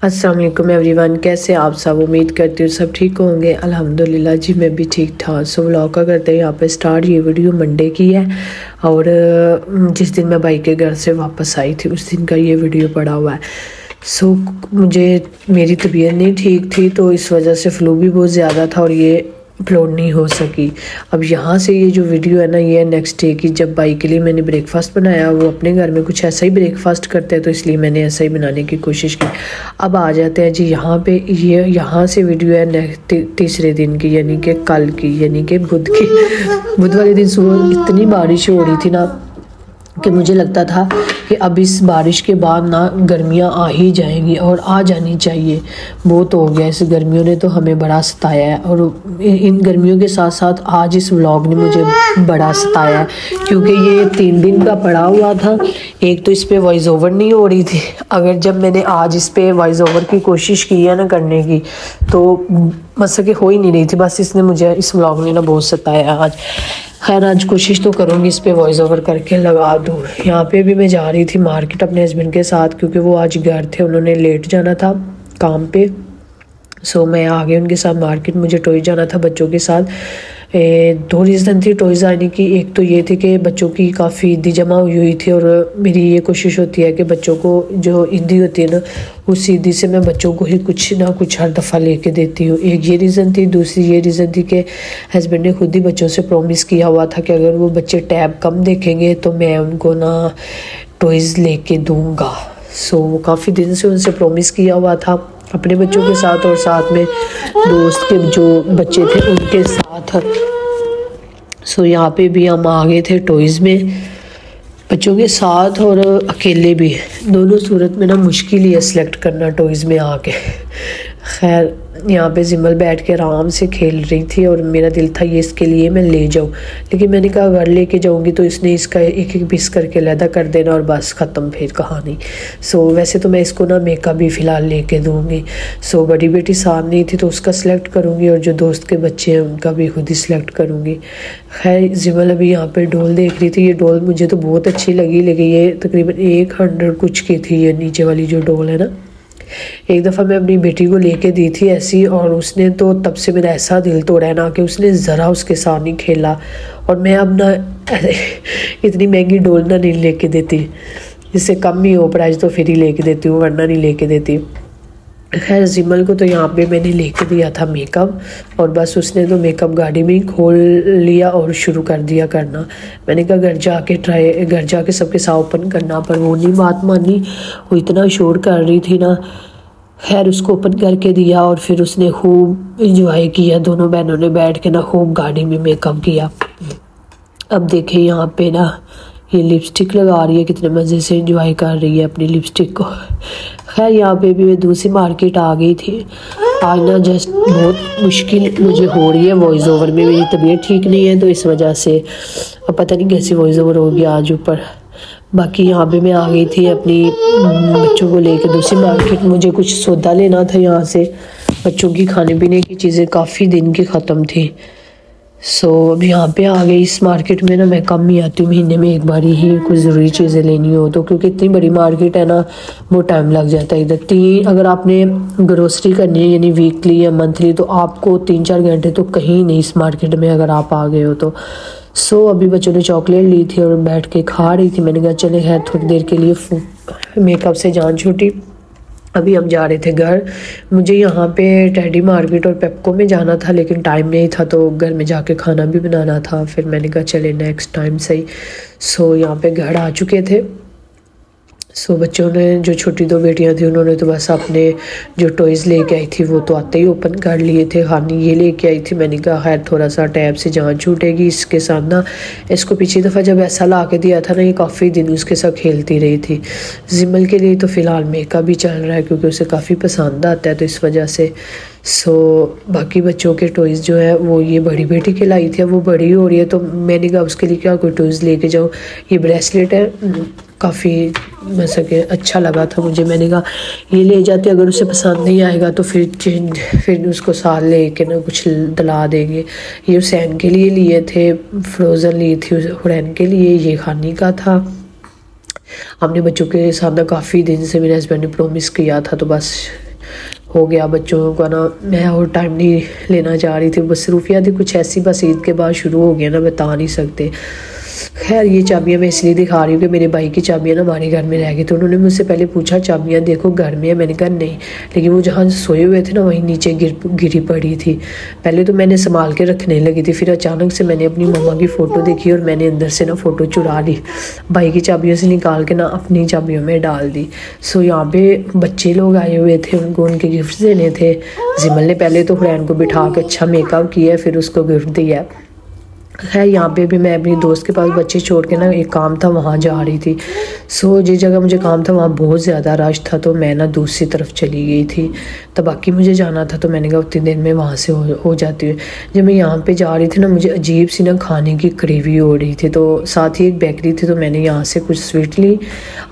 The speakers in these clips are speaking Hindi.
अस्सलाम वालेकुम एवरीवन, कैसे आप सब। उम्मीद करती हूँ सब ठीक होंगे। अल्हम्दुलिल्लाह जी मैं भी ठीक ठाक। सो व्लॉग का करते हैं यहाँ पे स्टार्ट। ये वीडियो मंडे की है और जिस दिन मैं भाई के घर से वापस आई थी उस दिन का ये वीडियो पड़ा हुआ है। सो मुझे मेरी तबीयत नहीं ठीक थी तो इस वजह से फ्लू भी बहुत ज़्यादा था और ये अपलोड नहीं हो सकी। अब यहाँ से ये जो वीडियो है ना, ये है नेक्स्ट डे की, जब भाई के लिए मैंने ब्रेकफास्ट बनाया। वो अपने घर में कुछ ऐसा ही ब्रेकफास्ट करते हैं तो इसलिए मैंने ऐसा ही बनाने की कोशिश की। अब आ जाते हैं जी यहाँ पे। ये यहाँ से वीडियो है तीसरे दिन की, यानी कि कल की, यानी कि बुध की। बुध वाले दिन सुबह इतनी बारिश हो रही थी ना कि मुझे लगता था कि अब इस बारिश के बाद ना गर्मियाँ आ ही जाएंगी और आ जानी चाहिए। बहुत हो गया इस गर्मियों ने तो हमें बड़ा सताया है। और इन गर्मियों के साथ साथ आज इस व्लॉग ने मुझे बड़ा सताया है क्योंकि ये 3 दिन का पड़ा हुआ था। एक तो इस पर वॉइस ओवर नहीं हो रही थी। अगर जब मैंने आज इस पर वॉइस ओवर की कोशिश की है ना करने की तो मतलब कि हो ही नहीं रही थी। बस इसने मुझे, इस व्लॉग ने ना बहुत सताया आज। खैर आज कोशिश तो करूँगी इस पे वॉइस ओवर करके लगा दूँ। यहाँ पे भी मैं जा रही थी मार्केट अपने हस्बैंड के साथ क्योंकि वो आज घर थे, उन्होंने लेट जाना था काम पे। सो मैं आ गई उनके साथ मार्केट। मुझे टॉयज़ जाना था बच्चों के साथ। 2 रीज़न थी टॉयज़ आने की। एक तो ये थी कि बच्चों की काफ़ी ईदी जमा हुई थी और मेरी ये कोशिश होती है कि बच्चों को जो ईदी होती है ना, उस ईदी से मैं बच्चों को ही कुछ ना कुछ हर दफ़ा लेके देती हूँ। एक ये रीज़न थी। दूसरी ये रीज़न थी कि हस्बैंड ने खुद ही बच्चों से प्रॉमिस किया हुआ था कि अगर वो बच्चे टैब कम देखेंगे तो मैं उनको ना टॉयज़ लेके दूँगा। सो वो काफ़ी दिन से उनसे प्रॉमिस किया हुआ था अपने बच्चों के साथ और साथ में दोस्त के जो बच्चे थे उनके साथ। सो यहाँ पे भी हम आ गए थे टॉयज़ में बच्चों के साथ और अकेले भी। दोनों सूरत में ना मुश्किल ही है सेलेक्ट करना टॉयज़ में आके। खैर यहाँ पे जिमल बैठ के आराम से खेल रही थी और मेरा दिल था ये इसके लिए मैं ले जाऊँ, लेकिन मैंने कहा अगर लेके जाऊँगी तो इसने इसका एक एक पीस करके लैदा कर देना और बस ख़त्म फिर कहानी। सो वैसे तो मैं इसको ना मेकअप भी फ़िलहाल लेके दूँगी। सो बड़ी बेटी साथ नहीं थी तो उसका सिलेक्ट करूँगी और जो दोस्त के बच्चे हैं उनका भी खुद ही सिलेक्ट करूँगी। खैर जिमल अभी यहाँ पर डॉल देख रही थी। ये डॉल मुझे तो बहुत अच्छी लगी, लेकिन ये तकरीबन 100 कुछ की थी। ये नीचे वाली जो डॉल है ना, एक दफ़ा मैं अपनी बेटी को लेके दी थी ऐसी और उसने तो तब से मेरा ऐसा दिल तोड़ा है ना कि उसने ज़रा उसके साथ नहीं खेला। और मैं अब ना इतनी महंगी डॉल ना नहीं लेके देती, इससे कम ही हो प्राइस तो फिर ही लेके देती हूँ, वरना नहीं लेके देती। खैर जिमल को तो यहाँ पे मैंने लेके दिया था मेकअप और बस उसने तो मेकअप गाड़ी में ही खोल लिया और शुरू कर दिया करना। मैंने कहा घर जाके सबके साथ ओपन करना, पर वो नहीं बात मानी। वो इतना शोर कर रही थी ना। खैर उसको ओपन करके दिया और फिर उसने खूब इंजॉय किया। दोनों बहनों ने बैठ के ना खूब गाड़ी में मेकअप किया। अब देखें यहाँ पे ना ये लिपस्टिक लगा रही है, कितने मज़े से एंजॉय कर रही है अपनी लिपस्टिक को। खैर यहाँ पे भी मैं दूसरी मार्केट आ गई थी। आज ना जस्ट बहुत मुश्किल मुझे हो रही है वॉइस ओवर में। मेरी तबीयत ठीक नहीं है तो इस वजह से अब पता नहीं कैसी वॉइस ओवर होगी आज ऊपर। बाकी यहाँ पे मैं आ गई थी अपनी बच्चों को लेकर दूसरी मार्केट। मुझे कुछ सौदा लेना था यहाँ से, बच्चों की खाने पीने की चीज़ें काफ़ी दिन की ख़त्म थी। सो अब यहाँ पे आ गई। इस मार्केट में ना मैं कम ही आती हूँ, महीने में एक बार ही कुछ ज़रूरी चीज़ें लेनी हो तो, क्योंकि इतनी बड़ी मार्केट है ना वो टाइम लग जाता है। इधर अगर आपने ग्रोसरी करनी है यानी वीकली या मंथली तो आपको 3-4 घंटे तो कहीं नहीं इस मार्केट में अगर आप आ गए हो तो। सो अभी बच्चों ने चॉकलेट ली थी और बैठ के खा रही थी। मैंने कहा चले खैर थोड़ी देर के लिए मेकअप से जान छूटी। अभी हम जा रहे थे घर। मुझे यहाँ पे टेडी मार्केट और पेप्को में जाना था लेकिन टाइम नहीं था तो घर में जाके खाना भी बनाना था। फिर मैंने कहा चले नेक्स्ट टाइम सही। सो यहाँ पे घर आ चुके थे। सो बच्चों ने, जो छोटी 2 बेटियां थी उन्होंने तो बस अपने जो टॉयज़ लेके आई थी वो तो आते ही ओपन कर लिए थे। हानी ये लेके आई थी। मैंने कहा खैर थोड़ा सा टैब से जान छूटेगी इसके साथ ना। इसको पिछली दफ़ा जब ऐसा ला के दिया था ना, ये काफ़ी दिन उसके साथ खेलती रही थी। जिमल के लिए तो फ़िलहाल मेकअप भी चल रहा है क्योंकि उसे काफ़ी पसंद आता है तो इस वजह से। सो बाकी बच्चों के टॉयज़ जो है वो ये बड़ी बेटी के लाई थी। अब वो बड़ी हो रही है तो मैंने कहा उसके लिए क्या कोई टॉयज़ लेके जाऊँ। ये ब्रेसलेट है, काफ़ी मतलब कि अच्छा लगा था मुझे। मैंने कहा ये ले जाते, अगर उसे पसंद नहीं आएगा तो फिर उसको साथ ले के ना कुछ दिला देंगे। ये हुसैन के लिए लिए थे, फ्रोज़न ली थी हुरैन के लिए, ये खानी का था। हमने बच्चों के साथ ना काफ़ी दिन से मेरे हस्बैंड ने प्रॉमिस किया था तो बस हो गया बच्चों का ना। मैं और टाइम नहीं लेना चाह रही थी, मसरूफियात कुछ ऐसी बस ईद के बाद शुरू हो गया ना, बता नहीं सकते। खैर ये चाबियाँ मैं इसलिए दिखा रही हूँ कि मेरे भाई की चाबियाँ ना हमारे घर में रह गई, तो उन्होंने मुझसे पहले पूछा चाबियाँ देखो घर में है, मैंने कहा नहीं, लेकिन वो जहाँ सोए हुए थे ना वहीं नीचे गिरी पड़ी थी। पहले तो मैंने संभाल के रखने लगी थी, फिर अचानक से मैंने अपनी मम्मा की फ़ोटो देखी और मैंने अंदर से ना फ़ोटो चुरा ली, भाई की चाबियों से निकाल के ना अपनी चाबियों में डाल दी। सो यहाँ पे बच्चे लोग आए हुए थे, उनको उनके गिफ्ट देने थे। जिमल ने पहले तो हुरैन को बिठा के अच्छा मेकअप किया, फिर उसको गिफ्ट दिया है। यहाँ पे भी मैं अपनी दोस्त के पास बच्चे छोड़ के ना एक काम था वहाँ जा रही थी। सो जिस जगह मुझे काम था वहाँ बहुत ज़्यादा रश था, तो मैं ना दूसरी तरफ चली गई थी। तो बाकी मुझे जाना था, तो मैंने कहा उतनी देर में वहाँ से हो जाती है। जब मैं यहाँ पे जा रही थी ना, मुझे अजीब सी ना खाने की क्रेवी हो रही थी, तो साथ ही एक बेकरी थी, तो मैंने यहाँ से कुछ स्वीट ली।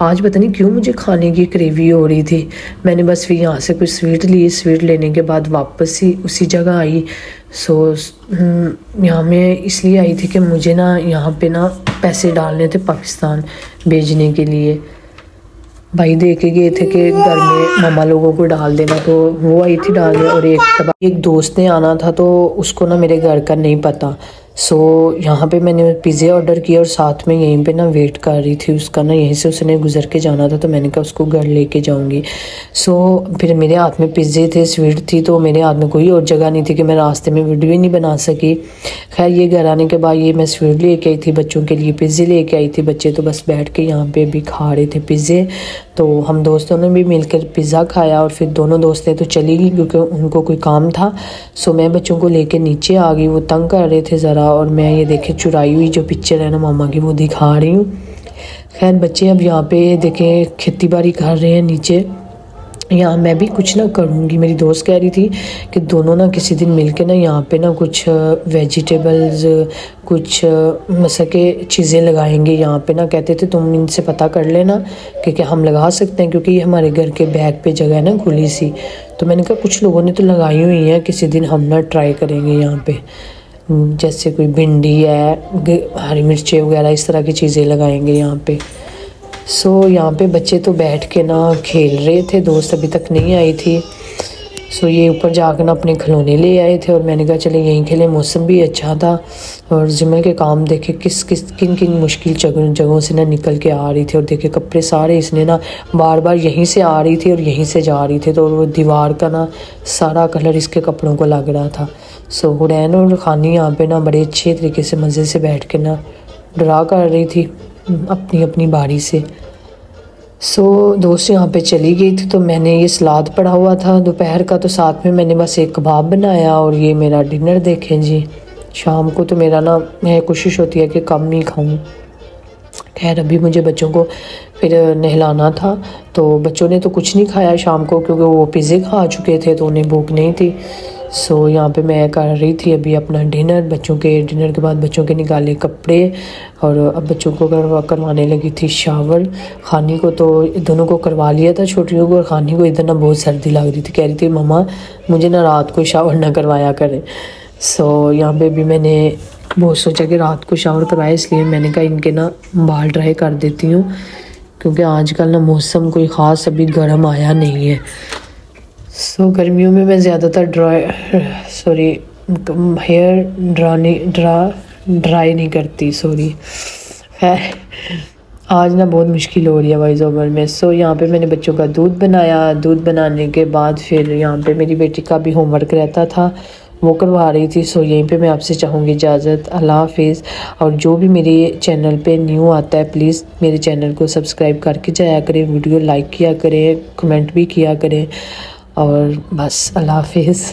आज पता नहीं क्यों मुझे खाने की क्रेवी हो रही थी, मैंने बस फिर यहाँ से कुछ स्वीट ली। स्वीट लेने के बाद वापस ही उसी जगह आई। सो यहाँ मैं इसलिए आई थी कि मुझे ना यहाँ पे ना पैसे डालने थे पाकिस्तान भेजने के लिए। भाई दे के गए थे कि घर में मामा लोगों को डाल देना, तो वो आई थी डालने। और एक दोस्त ने आना था, तो उसको ना मेरे घर का नहीं पता। सो यहाँ पे मैंने पिज़्ज़े ऑर्डर किया और साथ में यहीं पे ना वेट कर रही थी उसका ना, यहीं से उसने गुजर के जाना था, तो मैंने कहा उसको घर लेके जाऊँगी। सो फिर मेरे हाथ में पिज़्ज़े थे, स्वीट थी, तो मेरे हाथ में कोई और जगह नहीं थी कि मैं रास्ते में वीडियो ही नहीं बना सकी। खैर ये घर आने के बाद ये मैं स्वीट लेके आई थी, बच्चों के लिए पिज़्ज़े लेके आई थी। बच्चे तो बस बैठ के यहाँ पे भी खा रहे थे पिज़्ज़े, तो हम दोस्तों ने भी मिलकर पिज़्ज़ा खाया। और फिर दोनों दोस्तें तो चली गई क्योंकि उनको कोई काम था। सो मैं बच्चों को लेके नीचे आ गई, वो तंग कर रहे थे ज़रा, और मैं ये देखे चुराई हुई जो पिक्चर है ना मामा की, वो दिखा रही हूँ। खैर बच्चे अब यहाँ पे देखें खेती बाड़ी कर रहे हैं नीचे। यहाँ मैं भी कुछ ना करूँगी, मेरी दोस्त कह रही थी कि दोनों ना किसी दिन मिल के ना यहाँ पे ना कुछ वेजिटेबल्स, कुछ मसा के चीज़ें लगाएंगे यहाँ पे ना। कहते थे तुम इनसे पता कर लेना कि क्या हम लगा सकते हैं, क्योंकि ये हमारे घर के बैक पे जगह है ना खुली सी। तो मैंने कहा कुछ लोगों ने तो लगाई हुई हैं, किसी दिन हम ना ट्राई करेंगे यहाँ पे, जैसे कोई भिंडी है, हरी मिर्चें वगैरह इस तरह की चीज़ें लगाएंगे यहाँ पे। सो यहाँ पे बच्चे तो बैठ के ना खेल रहे थे, दोस्त अभी तक नहीं आई थी। सो ये ऊपर जाकर ना अपने खिलौने ले आए थे, और मैंने कहा चले यहीं खेलें, मौसम भी अच्छा था। और जिम्मे के काम देखे किन किन मुश्किल जगहों से ना निकल के आ रही थी। और देखे कपड़े सारे इसने ना बार बार यहीं से आ रही थी और यहीं से जा रही थी, तो वो दीवार का ना सारा कलर इसके कपड़ों को लग रहा था। सो हुरैन और खानी यहाँ पे ना बड़े अच्छे तरीके से मज़े से बैठ के ना ड्रा कर रही थी अपनी अपनी बारी से। सो दोस्त यहाँ पे चली गई थी, तो मैंने ये सलाद पड़ा हुआ था दोपहर का, तो साथ में मैंने बस एक कबाब बनाया। और ये मेरा डिनर देखें जी। शाम को तो मेरा ना कोशिश होती है कि कम ही खाऊं। खैर अभी मुझे बच्चों को फिर नहलाना था, तो बच्चों ने तो कुछ नहीं खाया शाम को, क्योंकि वो पिज़्ज़े खा चुके थे, तो उन्हें भूख नहीं थी। सो यहाँ पे मैं कर रही थी अभी अपना डिनर। बच्चों के डिनर के बाद बच्चों के निकाले कपड़े, और अब बच्चों को करवाने लगी थी शावर। खानी को तो दोनों को करवा लिया था, छोटियों को, और खानी को इधर ना बहुत सर्दी लग रही थी, कह रही थी मम्मा मुझे ना रात को शावर ना करवाया करें। सो यहाँ पे भी मैंने बहुत सोचा कि रात को शावर करवाए, इसलिए मैंने कहा इनके ना बाल ड्राई कर देती हूँ, क्योंकि आजकल ना मौसम कोई ख़ास अभी गर्म आया नहीं है। सो गर्मियों में मैं ज़्यादातर हेयर ड्राई नहीं करती, सॉरी। है आज ना बहुत मुश्किल हो रही है वॉइस ओवर में। सो यहाँ पे मैंने बच्चों का दूध बनाया। दूध बनाने के बाद फिर यहाँ पे मेरी बेटी का भी होमवर्क रहता था, वो करवा रही थी। सो यहीं पे मैं आपसे चाहूँगी इजाज़त, अल्लाह हाफिज़। और जो भी मेरे चैनल पे न्यू आता है प्लीज़ मेरे चैनल को सब्सक्राइब करके जाया करें, वीडियो लाइक किया करें, कमेंट भी किया करें, और बस अल्लाह हाफिज़।